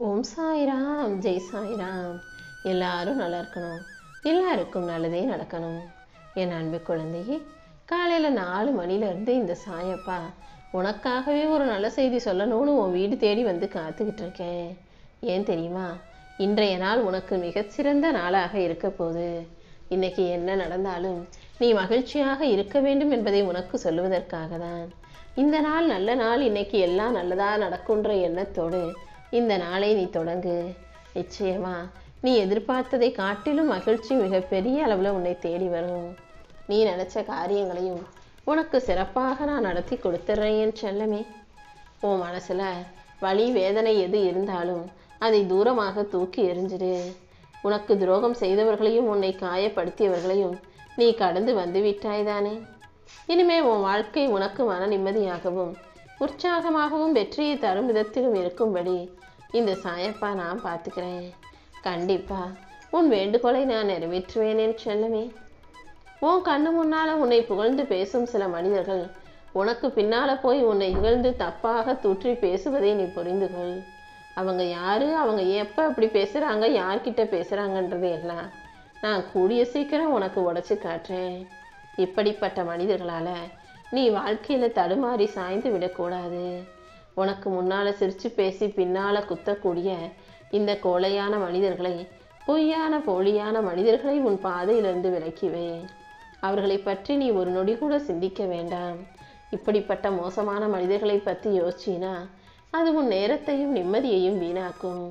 ஓம் சாய்ராம், ஜெய் சாய்ராம். எல்லாரும் நல்லா இருக்கணும், எல்லாருக்கும் நல்லதே நடக்கணும். என் அன்பு குழந்தையே, காலையில் 4 மணிலேருந்து இந்த சாயப்பா உனக்காகவே ஒரு நல்ல செய்தி சொல்லணும்னு உன் வீடு தேடி வந்து காத்துக்கிட்டு இருக்கேன். ஏன் தெரியுமா? இன்றைய நாள் உனக்கு மிகச்சிறந்த நாளாக இருக்க போகுது. இன்னைக்கு என்ன நடந்தாலும் நீ மகிழ்ச்சியாக இருக்க வேண்டும் என்பதை உனக்கு சொல்லுவதற்காக தான். இந்த நாள் நல்ல நாள், இன்னைக்கு எல்லாம் நல்லதாக நடக்குன்ற எண்ணத்தோடு இந்த நாளை நீ தொடங்கு. நிச்சயமா நீ எதிர்பார்த்ததை காட்டிலும் மகிழ்ச்சி மிகப்பெரிய அளவில் உன்னை தேடி வரும். நீ நினச்ச காரியங்களையும் உனக்கு சிறப்பாக நான் நடத்தி கொடுத்துட்றேன் என் செல்லமே. உன் மனசில் வலி வேதனை எது இருந்தாலும் அதை தூரமாக தூக்கி எறிஞ்சிடு. உனக்கு துரோகம் செய்தவர்களையும் உன்னை காயப்படுத்தியவர்களையும் நீ கடந்து வந்து விட்டாய்தானே. இனிமே உன் வாழ்க்கை உனக்கு மன நிம்மதியாகவும் உற்சாகமாகவும் வெற்றியை தரும் விதத்திலும் இருக்கும்படி இந்த சாயப்பா நான் பார்த்துக்கிறேன். கண்டிப்பா உன் வேண்டுகோளை நான் நிறைவேற்றுவேன் என் செல்லமே. உன் கண்ணு முன்னால உன்னை புகழ்ந்து பேசும் சில மனிதர்கள் உனக்கு பின்னால போய் உன்னை இகழ்ந்து தப்பாக தூற்றி பேசுவதை நீ புரிந்து கொள். அவங்க யாரு, அவங்க எப்போ அப்படி பேசுகிறாங்க, யார்கிட்ட பேசுகிறாங்கன்றது எல்லாம் நான் கூடிய சீக்கிரம் உனக்கு உடச்சி காட்டுறேன். இப்படிப்பட்ட மனிதர்களால் நீ வாழ்க்கையில் தடுமாறி சாய்ந்து விடக்கூடாது. உனக்கு முன்னால் சிரித்து பேசி பின்னால் குத்தக்கூடிய இந்த கோழையான மனிதர்களை, பொய்யான போலியான மனிதர்களை உன் பாதையிலிருந்து விலக்கிவே. அவர்களை பற்றி நீ ஒரு நொடி கூட சிந்திக்க வேண்டாம். இப்படிப்பட்ட மோசமான மனிதர்களை பற்றி யோசிச்சினா அது உன் நேரத்தையும் நிம்மதியையும் வீணாக்கும்.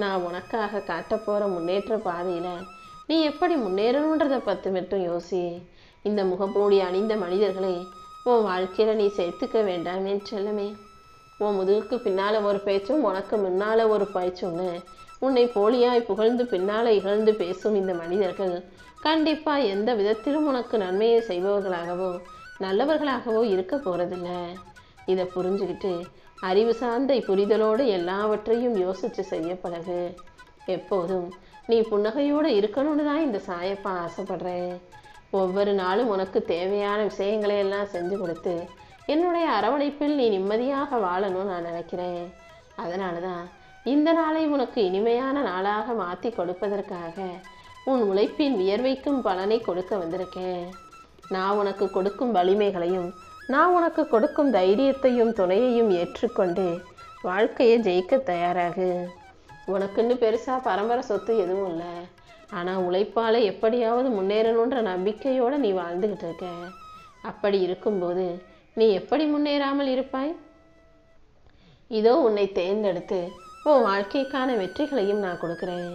நான் உனக்காக காட்டப்போகிற முன்னேற்ற பாதையில் நீ எப்படி முன்னேறணுன்றதை பற்றி மட்டும் யோசி. இந்த முகமூடி அணிந்த மனிதர்களை உன் வாழ்க்கையில் நீ சேர்த்துக்க வேண்டாம் என் செல்லமே. உன் முதுகுக்கு பின்னால் ஒரு பேச்சும் உனக்கு முன்னால் ஒரு பேச்சும்னு உன்னை போலியாய் புகழ்ந்து பின்னால் இகழ்ந்து பேசும் இந்த மனிதர்கள் கண்டிப்பாக எந்த விதத்திலும் உனக்கு நன்மையை செய்பவர்களாகவோ நல்லவர்களாகவோ இருக்க போகிறதில்ல. இதை புரிஞ்சுக்கிட்டு அறிவு சார்ந்த புரிதலோடு எல்லாவற்றையும் யோசித்து செய்ய பழகு. எப்போதும் நீ புன்னகையோடு இருக்கணும்னு தான் இந்த சாயப்பா ஆசைப்படுறேன். ஒவ்வொரு நாளும் உனக்கு தேவையான விஷயங்களை எல்லாம் செஞ்சு கொடுத்து என்னுடைய அரவணைப்பில் நீ நிம்மதியாக வாழணும்னு நான் நினைக்கிறேன். அதனால தான் இந்த நாளை உனக்கு இனிமையான நாளாக மாற்றி கொடுப்பதற்காக உன் உழைப்பின் வியர்வைக்கும் பலனை கொடுக்க வந்திருக்கேன். நான் உனக்கு கொடுக்கும் வலிமைகளையும் நான் உனக்கு கொடுக்கும் தைரியத்தையும் துணையையும் ஏற்றுக்கொண்டு வாழ்க்கையை ஜெயிக்க தயாராகு. உனக்குன்னு பெருசாக பரம்பரை சொத்து எதுவும் இல்லை. ஆனால் உழைப்பால் எப்படியாவது முன்னேறணுன்ற நம்பிக்கையோடு நீ வாழ்ந்துக்கிட்டு இருக்க. அப்படி இருக்கும்போது நீ எப்படி முன்னேறாமல் இருப்பாய்? இதோ உன்னை தேர்ந்தெடுத்து உன் வாழ்க்கைக்கான வெற்றிகளையும் நான் கொடுக்குறேன்.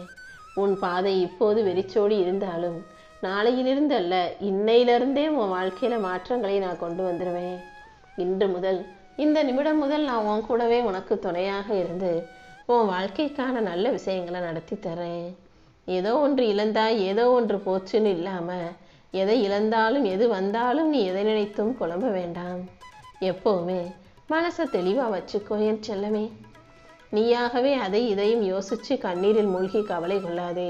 உன் பாதை இப்போது வெறிச்சோடி இருந்தாலும் நாளையிலிருந்து அல்ல, இன்னையிலிருந்தே உன் வாழ்க்கையில் மாற்றங்களை நான் கொண்டு வந்துடுவேன். இன்று முதல், இந்த நிமிடம் முதல் நான் உன் கூடவே உனக்கு துணையாக இருந்து உன் வாழ்க்கைக்கான நல்ல விஷயங்களை நடத்தி தரேன். ஏதோ ஒன்று இழந்தாய், ஏதோ ஒன்று போச்சுன்னு இல்லாமல் எதை இழந்தாலும் எது வந்தாலும் நீ எதை நினைத்தும் குழம்ப வேண்டாம். எப்போவுமே மனசை தெளிவாக வச்சுக்கோ என் செல்லமே. நீயாகவே அதை இதையும் யோசித்து கண்ணீரில் மூழ்கி கவலை கொள்ளாதே.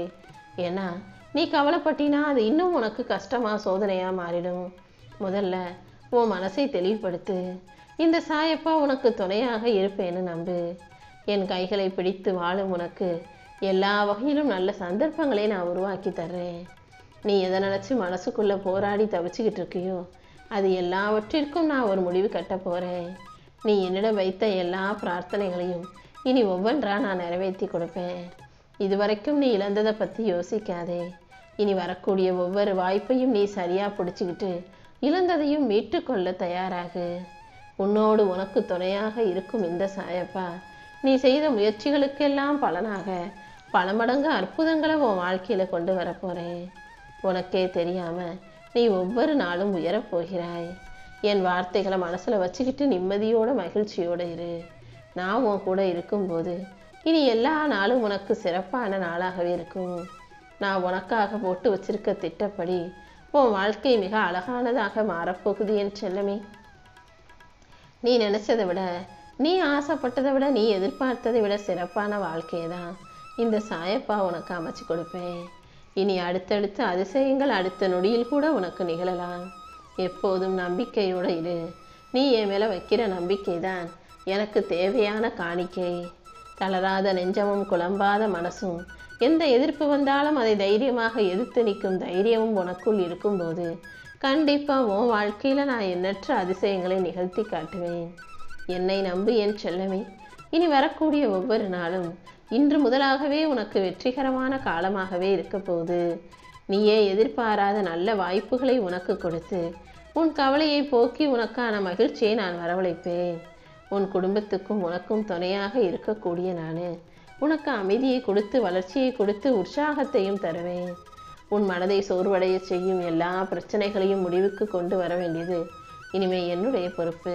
ஏன்னா நீ கவலைப்பட்டினா அது இன்னும் உனக்கு கஷ்டமாக சோதனையாக மாறிடும். முதல்ல உன் மனசை தெளிவுபடுத்து. இந்த சாயப்பா உனக்கு துணையாக இருப்பேன்னு நம்பு. என் கைகளை பிடித்து வாழும் உனக்கு எல்லா வகையிலும் நல்ல சந்தர்ப்பங்களை நான் உருவாக்கி தர்றேன். நீ எதை நினச்சி மனசுக்குள்ளே போராடி தவிச்சுக்கிட்டு இருக்கியோ அது எல்லாவற்றிற்கும் நான் ஒரு முடிவு கட்ட போகிறேன். நீ என்னிடம் வைத்த எல்லா பிரார்த்தனைகளையும் இனி ஒவ்வொன்றா நான் நிறைவேற்றி கொடுப்பேன். இதுவரைக்கும் நீ இழந்ததை பற்றி யோசிக்காதே. இனி வரக்கூடிய ஒவ்வொரு வாய்ப்பையும் நீ சரியாக பிடிச்சிக்கிட்டு இழந்ததையும் மீட்டுக்கொள்ள தயாராகு. உன்னோடு உனக்கு துணையாக இருக்கும் இந்த சாயப்பா நீ செய்த முயற்சிகளுக்கெல்லாம் பலனாக பல மடங்கு அற்புதங்களை உன் வாழ்க்கையில் கொண்டு வரப்போகிறேன். உனக்கே தெரியாமல் நீ ஒவ்வொரு நாளும் உயரப்போகிறாய். என் வார்த்தைகளை மனசில் வச்சுக்கிட்டு நிம்மதியோட மகிழ்ச்சியோடு இரு. நான் உன் கூட இருக்கும்போது இனி எல்லா நாளும் உனக்கு சிறப்பான நாளாகவே இருக்கும். நான் உனக்காக போட்டு வச்சிருக்க திட்டப்படி உன் வாழ்க்கை மிக அழகானதாக மாறப்போகுது என் செல்லமே. நீ நினச்சதை விட, நீ ஆசைப்பட்டதை விட, நீ எதிர்பார்த்ததை விட சிறப்பான வாழ்க்கையை தான் இந்த சாயப்பா உனக்கு அமைச்சு கொடுப்பேன். இனி அடுத்தடுத்த அதிசயங்கள் அடுத்த நொடியில் கூட உனக்கு நிகழலாம். எப்போதும் நம்பிக்கையோடு இரு. நீ என் மேலே வைக்கிற நம்பிக்கை தான் எனக்கு தேவையான காணிக்கை. தளராத நெஞ்சமும் குழம்பாத மனசும், எந்த எதிர்ப்பு வந்தாலும் அதை தைரியமாக எதிர்த்து நிற்கும் தைரியமும் உனக்குள் இருக்கும்போது கண்டிப்பா உன் வாழ்க்கையில நான் எண்ணற்ற அதிசயங்களை நிகழ்த்தி காட்டுவேன். என்னை நம்பு என் செல்லமே. இனி வரக்கூடிய ஒவ்வொரு நாளும் இன்று முதலாகவே உனக்கு வெற்றிகரமான காலமாகவே இருக்க போகுது. நீயே எதிர்பாராத நல்ல வாய்ப்புகளை உனக்கு கொடுத்து உன் கவலையை போக்கி உனக்கான மகிழ்ச்சியை நான் வரவழைப்பேன். உன் குடும்பத்துக்கும் உனக்கும் துணையாக இருக்கக்கூடிய நான் உனக்கு அமைதியை கொடுத்து வளர்ச்சியை கொடுத்து உற்சாகத்தையும் தருவேன். உன் மனதை சோர்வடைய செய்யும் எல்லா பிரச்சனைகளையும் முடிவுக்கு கொண்டு வர வேண்டியது இனிமே என்னுடைய பொறுப்பு.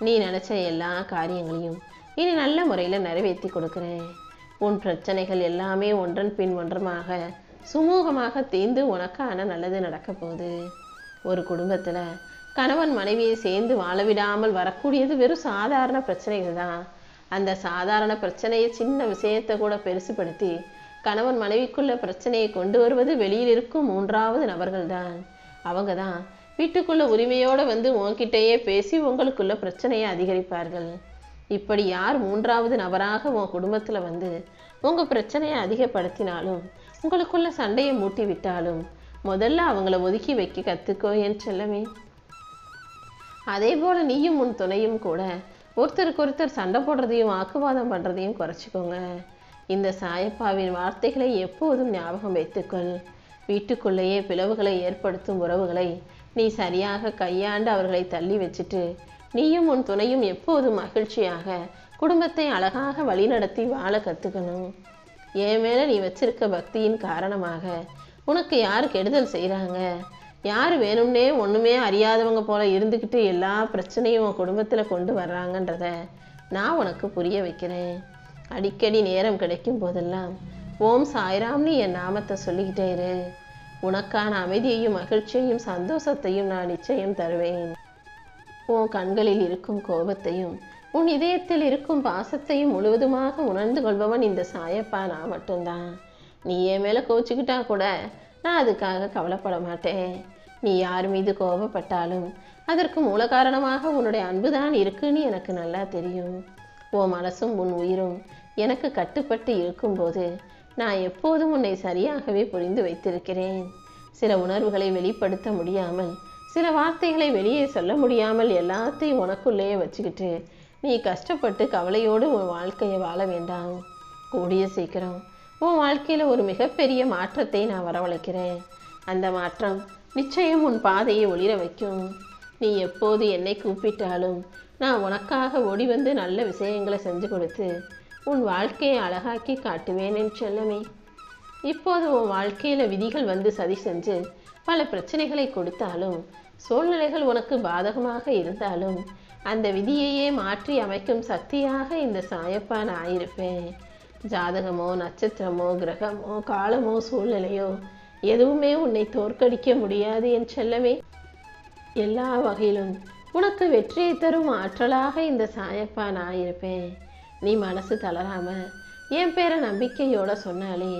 நீ நினைச்ச எல்லா காரியங்களையும் இனி நல்ல முறையில் நிறைவேற்றி கொடுக்குறேன். உன் பிரச்சனைகள் எல்லாமே ஒன்றன் பின் ஒன்றமாக சுமூகமாக தீர்ந்து உனக்கான நல்லது நடக்க போகுது. ஒரு குடும்பத்தில் கணவன் மனைவியை சேர்ந்து வாழவிடாமல் வரக்கூடியது வெறும் சாதாரண பிரச்சனைகள் தான். அந்த சாதாரண பிரச்சனையை சின்ன விஷயத்தை கூட பெருசுபடுத்தி கணவன் மனைவிக்குள்ள பிரச்சனையை கொண்டு வருவது வெளியில் இருக்கும் மூன்றாவது நபர்கள் தான். அவங்க தான் வீட்டுக்குள்ள உரிமையோடு வந்து உன்கிட்டயே பேசி உங்களுக்குள்ள பிரச்சனையை அதிகரிப்பார்கள். இப்படி யார் மூன்றாவது நபராக உன் குடும்பத்தில் வந்து உங்கள் பிரச்சனையை அதிகப்படுத்தினாலும் உங்களுக்குள்ள சண்டையை மூட்டி விட்டாலும் முதல்ல அவங்கள ஒதுக்கி வைக்க கற்றுக்கோ என் செல்லமே. அதே போல் நீயும் உன் துணையும் கூட ஒருத்தருக்கு ஒருத்தர் சண்டை போடுறதையும் வாக்குவாதம் பண்ணுறதையும் குறைச்சிக்கோங்க. இந்த சாயப்பாவின் வார்த்தைகளை எப்போதும் ஞாபகம் வைத்துக்கொள். வீட்டுக்குள்ளேயே பிளவுகளை ஏற்படுத்தும் உறவுகளை நீ சரியாக கையாண்டு அவர்களை தள்ளி வச்சுட்டு நீயும் உன் துணையும் எப்போதும் மகிழ்ச்சியாக குடும்பத்தை அழகாக வழிநடத்தி வாழ கற்றுக்கணும். என் மேலே நீ வச்சிருக்க பக்தியின் காரணமாக உனக்கு யார் கெடுதல் செய்கிறாங்க, யார் வேணும்னே ஒன்றுமே அறியாதவங்க போல இருந்துக்கிட்டு எல்லா பிரச்சனையும் உன் குடும்பத்தில் கொண்டு வர்றாங்கன்றத நான் உனக்கு புரிய வைக்கிறேன். அடிக்கடி நேரம் கிடைக்கும் போதெல்லாம் ஓம் சாய்ராம்னு என் நாமத்தை சொல்லிக்கிட்டே இரு. உனக்கான அமைதியையும் மகிழ்ச்சியையும் சந்தோஷத்தையும் நான் நிச்சயம் தருவேன். உன் கண்களில் இருக்கும் கோபத்தையும் உன் இதயத்தில் இருக்கும் பாசத்தையும் முழுவதுமாக உணர்ந்து கொள்பவன் இந்த சாயப்பா நான் மட்டும்தான். நீ என் மேலே கோச்சிக்கிட்டா கூட நான் அதுக்காக கவலைப்பட மாட்டேன். நீ யார் மீது கோபப்பட்டாலும் அதற்கு மூல காரணமாக உன்னுடைய அன்புதான் இருக்குன்னு எனக்கு நல்லா தெரியும். உன் மனசும் உன் உயிரும் எனக்கு கட்டுப்பட்டு இருக்கும்போது நான் எப்போதும் உன்னை சரியாகவே புரிந்து வைத்திருக்கிறேன். சில உணர்வுகளை வெளிப்படுத்த முடியாமல், சில வார்த்தைகளை வெளியே சொல்ல முடியாமல் எல்லாத்தையும் உனக்குள்ளேயே வச்சுக்கிட்டு நீ கஷ்டப்பட்டு கவலையோடு உன் வாழ்க்கையை வாழ வேண்டாம். கூடிய சீக்கிரம் உன் வாழ்க்கையில் ஒரு மிகப்பெரிய மாற்றத்தை நான் வரவழைக்கிறேன். அந்த மாற்றம் நிச்சயம் உன் பாதையை ஒளிர வைக்கும். நீ எப்போது என்னை கூப்பிட்டாலும் நான் உனக்காக ஓடி வந்து நல்ல விஷயங்களை செஞ்சு கொடுத்து உன் வாழ்க்கையை அழகாக்கி காட்டுவேன் என் செல்லமே. இப்போது உன் வாழ்க்கையில் விதிகள் வந்து சதி செஞ்சு பல பிரச்சனைகளை கொடுத்தாலும், சூழ்நிலைகள் உனக்கு பாதகமாக இருந்தாலும் அந்த விதியையே மாற்றி அமைக்கும் சக்தியாக இந்த சாயப்பா நான் ஆயிருப்பேன். ஜாதகமோ நட்சத்திரமோ கிரகமோ காலமோ சூழ்நிலையோ எதுவுமே உன்னை தோற்கடிக்க முடியாது என் செல்லமே. எல்லா வகையிலும் உனக்கு வெற்றியை தரும் ஆற்றலாக இந்த சாயப்பா நான் இருப்பேன். நீ மனசு தளராம என் பேரை நம்பிக்கையோட சொன்னாலே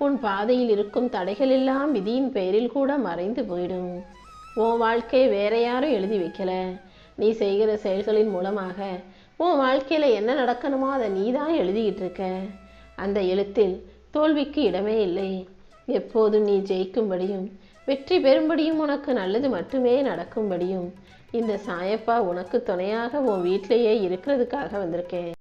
உன் பாதையில் இருக்கும் தடைகள் எல்லாம் விதியின் பெயரில் கூட மறைந்து போயிடும். உன் வாழ்க்கையை வேற யாரும் எழுதி வைக்கல. நீ செய்கிற செயல்களின் மூலமாக உன் வாழ்க்கையில என்ன நடக்கணுமோ அதை நீ தான் எழுதிக்கிட்டு இருக்க. அந்த எழுத்தில் தோல்விக்கு இடமே இல்லை. எப்போதும் நீ ஜெயிக்கும்படியும் வெற்றி பெறும்படியும் உனக்கு நல்லது மட்டுமே நடக்கும்படியும் இந்த சாயப்பா உனக்கு துணையாக உன் வீட்டிலேயே இருக்கிறதுக்காக வந்திருக்கேன்.